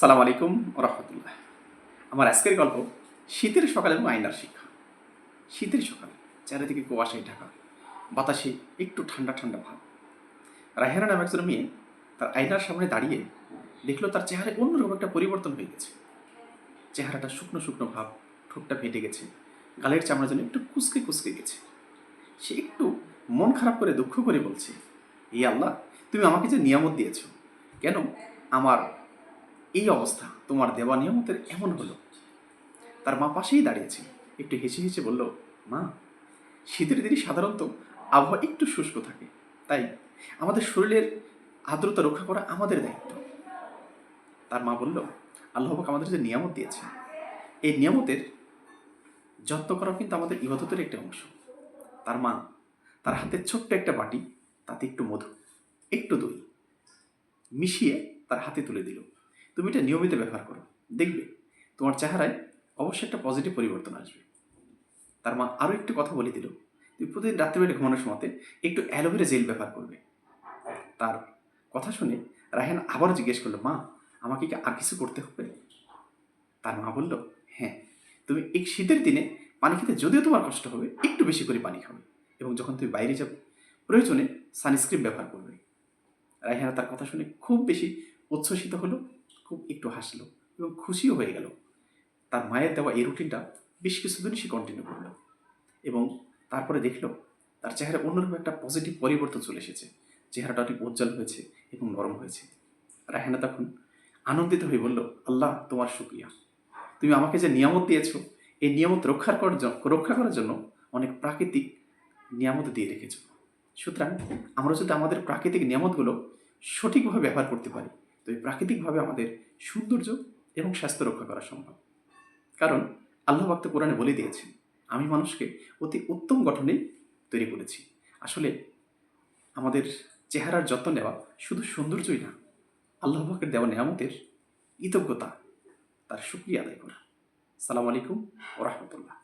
সালাম আলাইকুম রহমতুল্লাহ। আমার আজকের গল্প শীতের সকাল এবং আয়নার শিক্ষা। শীতের সকাল, চারিদিকে কুয়াশায় ঢাকা, বাতাসে একটু ঠান্ডা ঠান্ডা ভাব। রায়হানা নামে একজন মেয়ে তার আয়নার সামনে দাঁড়িয়ে দেখলো তার চেহারায় অন্যরকম একটা পরিবর্তন হয়ে গেছে। চেহারাটা শুকনো শুকনো ভাব, ঠোঁটটা ফেটে গেছে, গালের চামড়া যেন একটু কুচকে কুচকে গেছে। সে একটু মন খারাপ করে দুঃখ করে বলছে, এই আল্লাহ, তুমি আমাকে যে নিয়ামত দিয়েছ, কেন আমার এই অবস্থা? তোমার দেওয়া নিয়ামতের এমন হলো। তার মা পাশেই দাঁড়িয়েছে, একটু হেসে হেসে বলল, মা, শীতের দিনে সাধারণত আবহাওয়া একটু শুষ্ক থাকে, তাই আমাদের শরীরের আর্দ্রতা রক্ষা করা আমাদের দায়িত্ব। তার মা বলল, আল্লাহ পাক আমাদের যে নিয়ামত দিয়েছে, এই নিয়ামতের যত্ন করাও কিন্তু আমাদের ইবাদতের একটা অংশ। তার মা তার হাতে ছোট্ট একটা বাটি, তাতে একটু মধু, একটু দই মিশিয়ে তার হাতে তুলে দিল। তুমি এটা নিয়মিত ব্যবহার করো, দেখবে তোমার চেহারায় অবশ্যই একটা পজিটিভ পরিবর্তন আসবে। তার মা আরও একটু কথা বলে দিল, তুমি প্রতিদিন রাত্রিবেলা ঘুমানোর সময়তে একটু অ্যালোভেরা জেল ব্যবহার করবে। তার কথা শুনে রায়হান আবারও জিজ্ঞেস করলো, মা, আমাকে কি আর কিছু করতে হবে? তার মা বলল, হ্যাঁ, তুমি এই শীতের দিনে পানি খেতে যদিও তোমার কষ্ট হবে, একটু বেশি করে পানি খাবে, এবং যখন তুমি বাইরে যাবে প্রয়োজনে সানস্ক্রিন ব্যবহার করবে। রায়হানা তার কথা শুনে খুব বেশি উচ্ছ্বসিত হলো, খুব একটু হাসলো এবং খুশিও হয়ে গেল। তার মায়ের দেওয়া এই রুটিনটা বেশ কিছুদিনই সে কন্টিনিউ করলো, এবং তারপরে দেখলো তার চেহারা অন্যরকম একটা পজিটিভ পরিবর্তন চলে এসেছে। চেহারাটা অনেক উজ্জ্বল হয়েছে এবং নরম হয়েছে। রায়হানা তখন আনন্দিত হয়ে বলল, আল্লাহ, তোমার শুকরিয়া, তুমি আমাকে যে নিয়ামত দিয়েছো, এই নিয়ামত রক্ষা করার জন্য অনেক প্রাকৃতিক নিয়ামত দিয়ে রেখেছো। সুতরাং আমরা যদি আমাদের প্রাকৃতিক নিয়ামতগুলো সঠিকভাবে ব্যবহার করতে পারি, তো এই প্রাকৃতিকভাবে আমাদের সৌন্দর্য এবং স্বাস্থ্য রক্ষা করা সম্ভব। কারণ আল্লাহ পাক তো কোরআনে বলে দিয়েছেন, আমি মানুষকে অতি উত্তম গঠনেই তৈরি করেছি। আসলে আমাদের চেহারার যত্ন নেওয়া শুধু সৌন্দর্যই না, আল্লাহ পাকের দেওয়া নিয়ামতের কৃতজ্ঞতা, তার শুকরিয়া আদায় করা। সালাম আলাইকুম ও রহমতুল্লাহ।